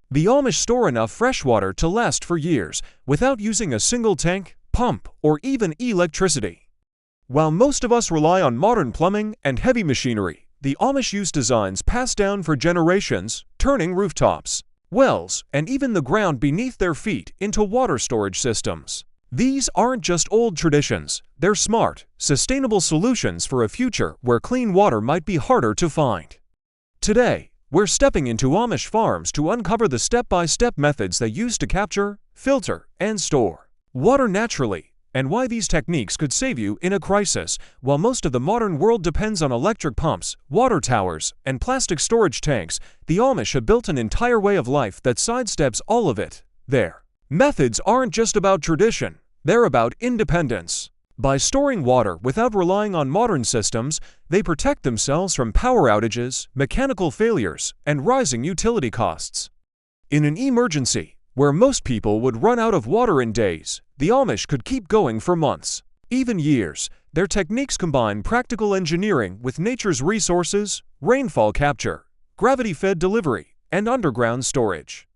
The Amish store enough fresh water to last for years without using a single tank, pump, or even electricity. While most of us rely on modern plumbing and heavy machinery, the Amish use designs passed down for generations, turning rooftops, wells, and even the ground beneath their feet into water storage systems. These aren't just old traditions, they're smart, sustainable solutions for a future where clean water might be harder to find. Today, we're stepping into Amish farms to uncover the step-by-step methods they use to capture, filter, and store water naturally, and why these techniques could save you in a crisis. While most of the modern world depends on electric pumps, water towers, and plastic storage tanks, the Amish have built an entire way of life that sidesteps all of it. Their methods aren't just about tradition, they're about independence. By storing water without relying on modern systems, they protect themselves from power outages, mechanical failures, and rising utility costs. In an emergency, where most people would run out of water in days, the Amish could keep going for months, even years. Their techniques combine practical engineering with nature's resources, rainfall capture, gravity-fed delivery, and underground storage.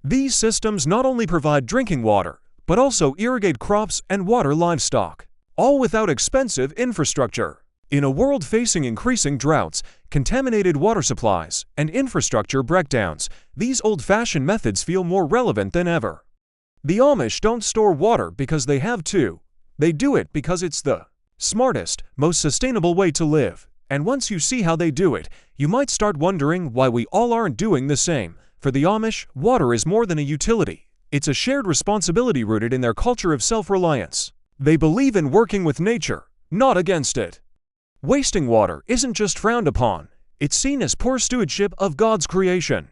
These systems not only provide drinking water, but also irrigate crops and water livestock, all without expensive infrastructure. In a world facing increasing droughts, contaminated water supplies, and infrastructure breakdowns, these old-fashioned methods feel more relevant than ever. The Amish don't store water because they have to. They do it because it's the smartest, most sustainable way to live. And once you see how they do it, you might start wondering why we all aren't doing the same. For the Amish, water is more than a utility. It's a shared responsibility rooted in their culture of self-reliance. They believe in working with nature, not against it. Wasting water isn't just frowned upon, it's seen as poor stewardship of God's creation.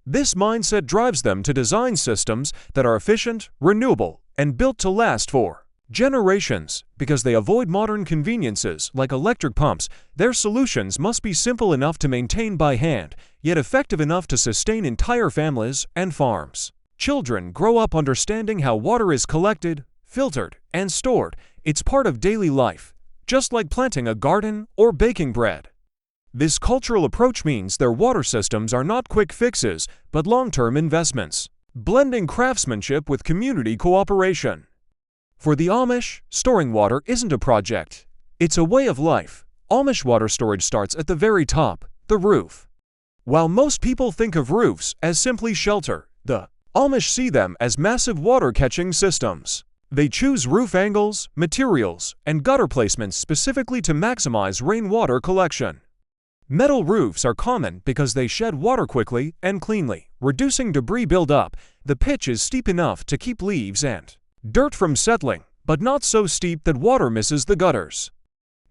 This mindset drives them to design systems that are efficient, renewable, and built to last for generations. Because they avoid modern conveniences like electric pumps, their solutions must be simple enough to maintain by hand, yet effective enough to sustain entire families and farms. Children grow up understanding how water is collected, filtered, and stored. It's part of daily life, just like planting a garden or baking bread. This cultural approach means their water systems are not quick fixes, but long-term investments, blending craftsmanship with community cooperation. For the Amish, storing water isn't a project. It's a way of life. Amish water storage starts at the very top, the roof. While most people think of roofs as simply shelter, the Amish see them as massive water-catching systems. They choose roof angles, materials, and gutter placements specifically to maximize rainwater collection. Metal roofs are common because they shed water quickly and cleanly, reducing debris buildup. The pitch is steep enough to keep leaves and dirt from settling, but not so steep that water misses the gutters.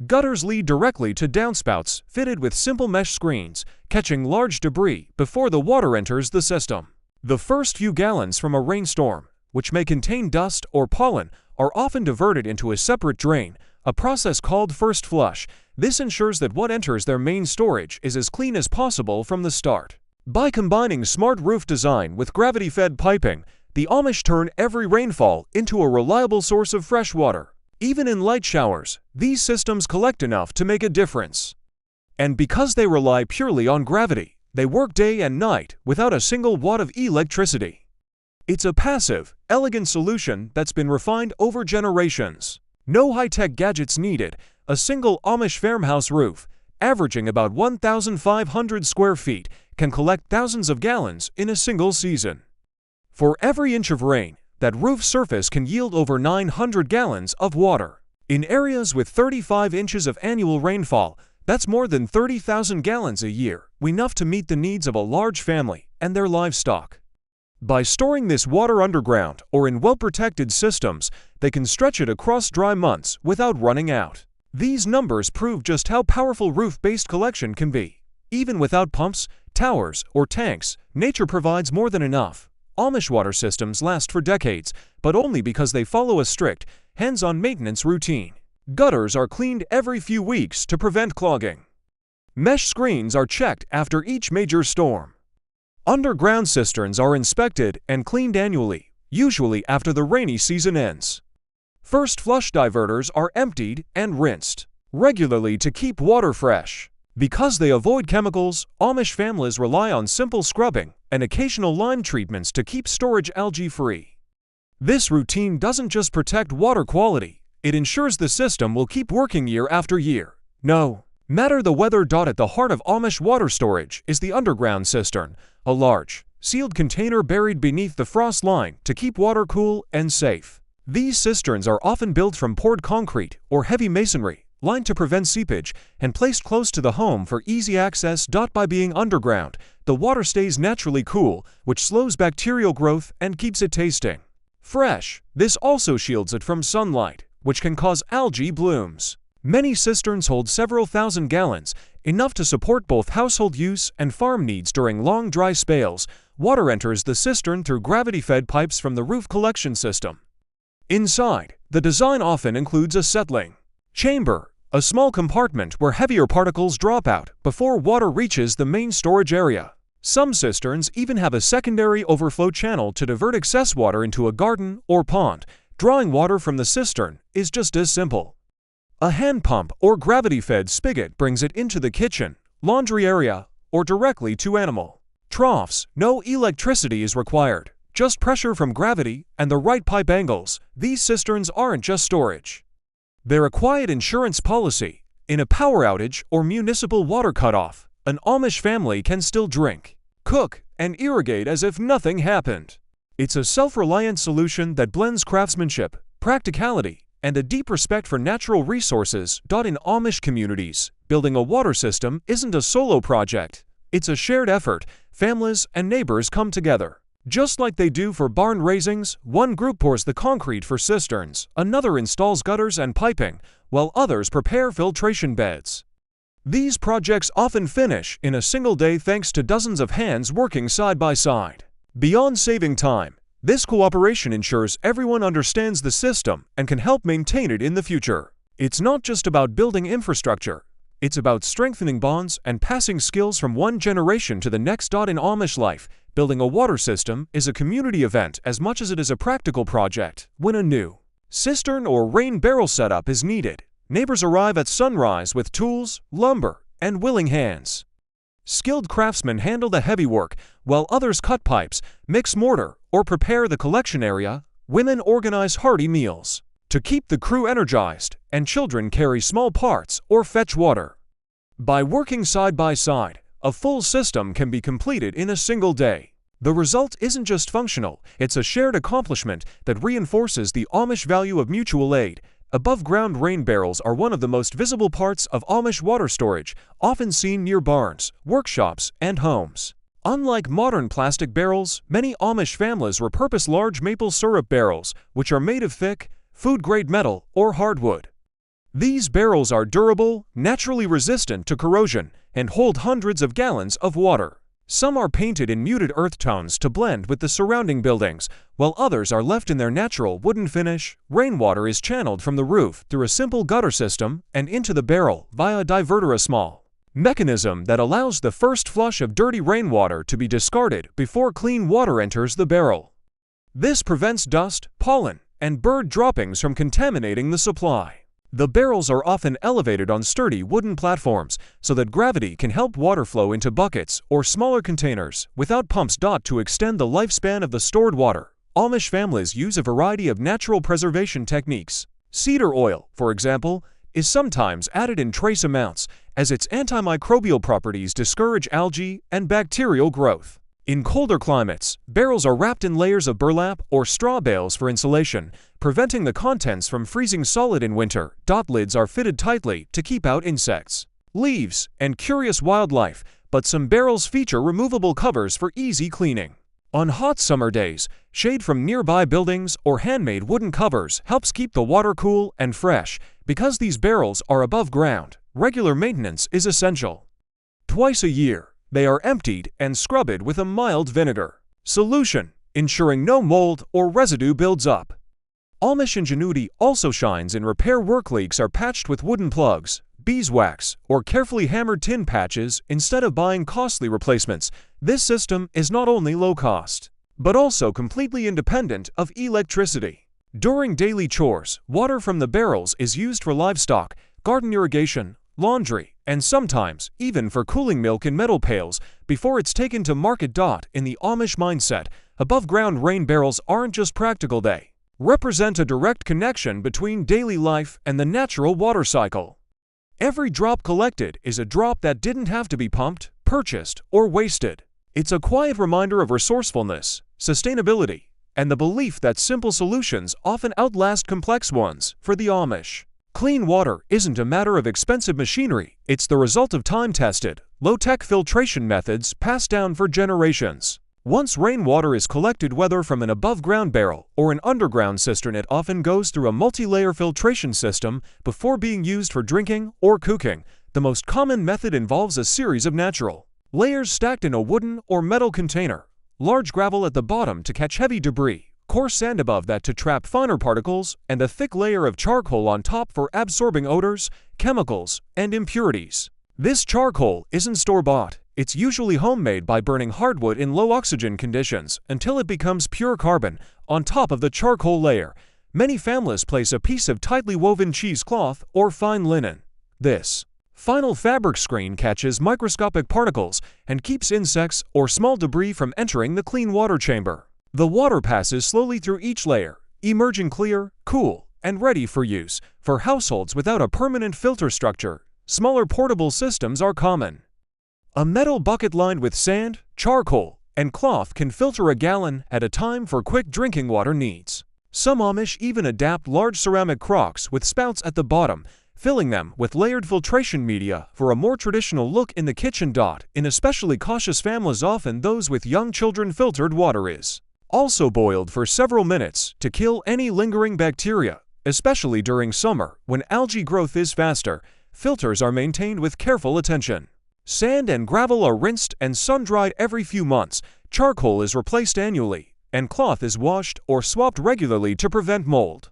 Gutters lead directly to downspouts fitted with simple mesh screens, catching large debris before the water enters the system. The first few gallons from a rainstorm, which may contain dust or pollen, are often diverted into a separate drain, a process called first flush. This ensures that what enters their main storage is as clean as possible from the start. By combining smart roof design with gravity-fed piping, the Amish turn every rainfall into a reliable source of fresh water. Even in light showers, these systems collect enough to make a difference. And because they rely purely on gravity, they work day and night without a single watt of electricity. It's a passive, elegant solution that's been refined over generations. No high-tech gadgets needed. A single Amish farmhouse roof, averaging about 1,500 square feet, can collect thousands of gallons in a single season. For every inch of rain, that roof surface can yield over 900 gallons of water. In areas with 35 inches of annual rainfall, that's more than 30,000 gallons a year, enough to meet the needs of a large family and their livestock. By storing this water underground or in well-protected systems, they can stretch it across dry months without running out. These numbers prove just how powerful roof-based collection can be. Even without pumps, towers, or tanks, nature provides more than enough. Amish water systems last for decades, but only because they follow a strict, hands-on maintenance routine. Gutters are cleaned every few weeks to prevent clogging. Mesh screens are checked after each major storm. Underground cisterns are inspected and cleaned annually, usually after the rainy season ends. First flush diverters are emptied and rinsed regularly to keep water fresh. Because they avoid chemicals, Amish families rely on simple scrubbing and occasional lime treatments to keep storage algae-free. This routine doesn't just protect water quality, it ensures the system will keep working year after year. No matter the weather. At the heart of Amish water storage is the underground cistern, a large, sealed container buried beneath the frost line to keep water cool and safe. These cisterns are often built from poured concrete or heavy masonry, lined to prevent seepage, and placed close to the home for easy access. By being underground, the water stays naturally cool, which slows bacterial growth and keeps it tasting fresh. This also shields it from sunlight, which can cause algae blooms. Many cisterns hold several thousand gallons, enough to support both household use and farm needs during long dry spells. Water enters the cistern through gravity-fed pipes from the roof collection system. Inside, the design often includes a settling chamber, a small compartment where heavier particles drop out before water reaches the main storage area. Some cisterns even have a secondary overflow channel to divert excess water into a garden or pond. Drawing water from the cistern is just as simple. A hand pump or gravity-fed spigot brings it into the kitchen, laundry area, or directly to animal troughs. No electricity is required, just pressure from gravity and the right pipe angles. These cisterns aren't just storage. They're a quiet insurance policy. In a power outage or municipal water cutoff, an Amish family can still drink, cook, and irrigate as if nothing happened. It's a self-reliant solution that blends craftsmanship, practicality, and a deep respect for natural resources. In Amish communities, building a water system isn't a solo project. It's a shared effort. Families and neighbors come together. Just like they do for barn raisings, one group pours the concrete for cisterns, another installs gutters and piping, while others prepare filtration beds. These projects often finish in a single day thanks to dozens of hands working side by side. Beyond saving time, this cooperation ensures everyone understands the system and can help maintain it in the future. It's not just about building infrastructure, it's about strengthening bonds and passing skills from one generation to the next. In Amish life, building a water system is a community event as much as it is a practical project. When a new cistern or rain barrel setup is needed, neighbors arrive at sunrise with tools, lumber, and willing hands. Skilled craftsmen handle the heavy work, while others cut pipes, mix mortar, or prepare the collection area. Women organize hearty meals to keep the crew energized, and children carry small parts or fetch water. By working side by side, a full system can be completed in a single day. The result isn't just functional, it's a shared accomplishment that reinforces the Amish value of mutual aid. Above-ground rain barrels are one of the most visible parts of Amish water storage, often seen near barns, workshops, and homes. Unlike modern plastic barrels, many Amish families repurpose large maple syrup barrels, which are made of thick, food-grade metal or hardwood. These barrels are durable, naturally resistant to corrosion, and hold hundreds of gallons of water. Some are painted in muted earth tones to blend with the surrounding buildings, while others are left in their natural wooden finish. Rainwater is channeled from the roof through a simple gutter system and into the barrel via a diverter, a small mechanism that allows the first flush of dirty rainwater to be discarded before clean water enters the barrel. This prevents dust, pollen, and bird droppings from contaminating the supply. The barrels are often elevated on sturdy wooden platforms so that gravity can help water flow into buckets or smaller containers without pumps. To extend the lifespan of the stored water, Amish families use a variety of natural preservation techniques. Cedar oil, for example, is sometimes added in trace amounts, as its antimicrobial properties discourage algae and bacterial growth. In colder climates, barrels are wrapped in layers of burlap or straw bales for insulation, preventing the contents from freezing solid in winter. Lids are fitted tightly to keep out insects, leaves, and curious wildlife, but some barrels feature removable covers for easy cleaning. On hot summer days, shade from nearby buildings or handmade wooden covers helps keep the water cool and fresh. Because these barrels are above ground, regular maintenance is essential. Twice a year, they are emptied and scrubbed with a mild vinegar solution, ensuring no mold or residue builds up. Amish ingenuity also shines in repair. Work leaks are patched with wooden plugs, beeswax, or carefully hammered tin patches instead of buying costly replacements. This system is not only low cost, but also completely independent of electricity. During daily chores, water from the barrels is used for livestock, garden irrigation, laundry, and sometimes even for cooling milk in metal pails before it's taken to market. In the Amish mindset, above-ground rain barrels aren't just practical, they represent a direct connection between daily life and the natural water cycle. Every drop collected is a drop that didn't have to be pumped, purchased, or wasted. It's a quiet reminder of resourcefulness, sustainability, and the belief that simple solutions often outlast complex ones. For the Amish, clean water isn't a matter of expensive machinery, it's the result of time-tested, low-tech filtration methods passed down for generations. Once rainwater is collected, whether from an above-ground barrel or an underground cistern, it often goes through a multi-layer filtration system before being used for drinking or cooking. The most common method involves a series of natural layers stacked in a wooden or metal container. Large gravel at the bottom to catch heavy debris, coarse sand above that to trap finer particles, and a thick layer of charcoal on top for absorbing odors, chemicals, and impurities. This charcoal isn't store-bought. It's usually homemade by burning hardwood in low oxygen conditions until it becomes pure carbon. On top of the charcoal layer, many families place a piece of tightly woven cheesecloth or fine linen. This final fabric screen catches microscopic particles and keeps insects or small debris from entering the clean water chamber. The water passes slowly through each layer, emerging clear, cool, and ready for use. For households without a permanent filter structure, smaller portable systems are common. A metal bucket lined with sand, charcoal, and cloth can filter a gallon at a time for quick drinking water needs. Some Amish even adapt large ceramic crocks with spouts at the bottom, filling them with layered filtration media for a more traditional look in the kitchen. In especially cautious families, often those with young children, filtered water is also boiled for several minutes to kill any lingering bacteria. Especially during summer, when algae growth is faster, filters are maintained with careful attention. Sand and gravel are rinsed and sun-dried every few months, charcoal is replaced annually, and cloth is washed or swapped regularly to prevent mold.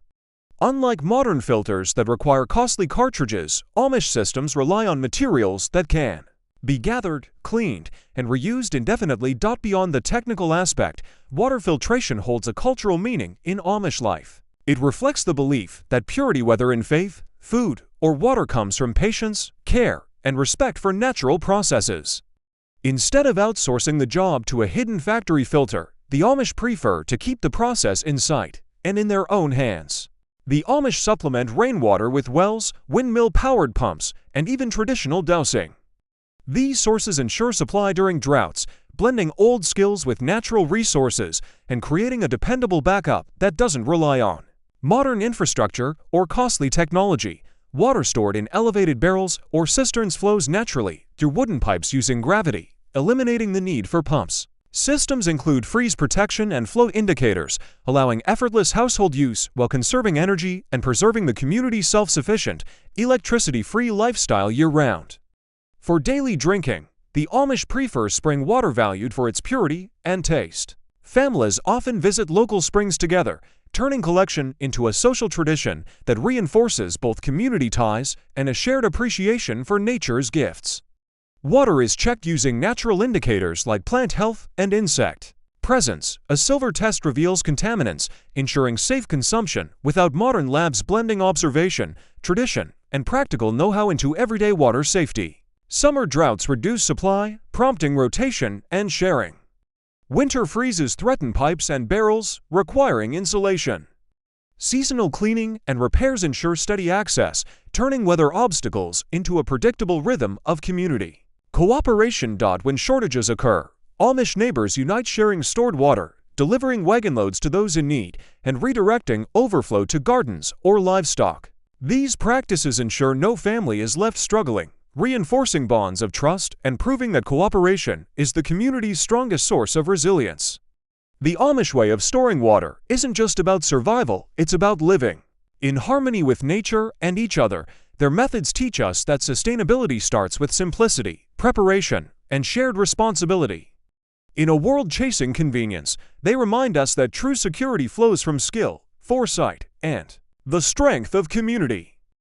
Unlike modern filters that require costly cartridges, Amish systems rely on materials that can be gathered, cleaned, and reused indefinitely. Beyond the technical aspect, water filtration holds a cultural meaning in Amish life. It reflects the belief that purity, whether in faith, food, or water, comes from patience, care, and respect for natural processes. Instead of outsourcing the job to a hidden factory filter, the Amish prefer to keep the process in sight and in their own hands. The Amish supplement rainwater with wells, windmill-powered pumps, and even traditional dowsing. These sources ensure supply during droughts, blending old skills with natural resources and creating a dependable backup that doesn't rely on modern infrastructure or costly technology. Water stored in elevated barrels or cisterns flows naturally through wooden pipes using gravity, eliminating the need for pumps. Systems include freeze protection and flow indicators, allowing effortless household use while conserving energy and preserving the community's self-sufficient, electricity-free lifestyle year-round. For daily drinking, the Amish prefer spring water, valued for its purity and taste. Families often visit local springs together, turning collection into a social tradition that reinforces both community ties and a shared appreciation for nature's gifts. Water is checked using natural indicators like plant health and insect presence. A silver test reveals contaminants, ensuring safe consumption without modern labs, blending observation, tradition, and practical know-how into everyday water safety. Summer droughts reduce supply, prompting rotation and sharing. Winter freezes threaten pipes and barrels, requiring insulation. Seasonal cleaning and repairs ensure steady access, turning weather obstacles into a predictable rhythm of community cooperation. When shortages occur, Amish neighbors unite, sharing stored water, delivering wagon loads to those in need, and redirecting overflow to gardens or livestock. These practices ensure no family is left struggling, reinforcing bonds of trust and proving that cooperation is the community's strongest source of resilience. The Amish way of storing water isn't just about survival, it's about living in harmony with nature and each other. Their methods teach us that sustainability starts with simplicity, preparation, and shared responsibility. In a world chasing convenience, they remind us that true security flows from skill, foresight, and the strength of community.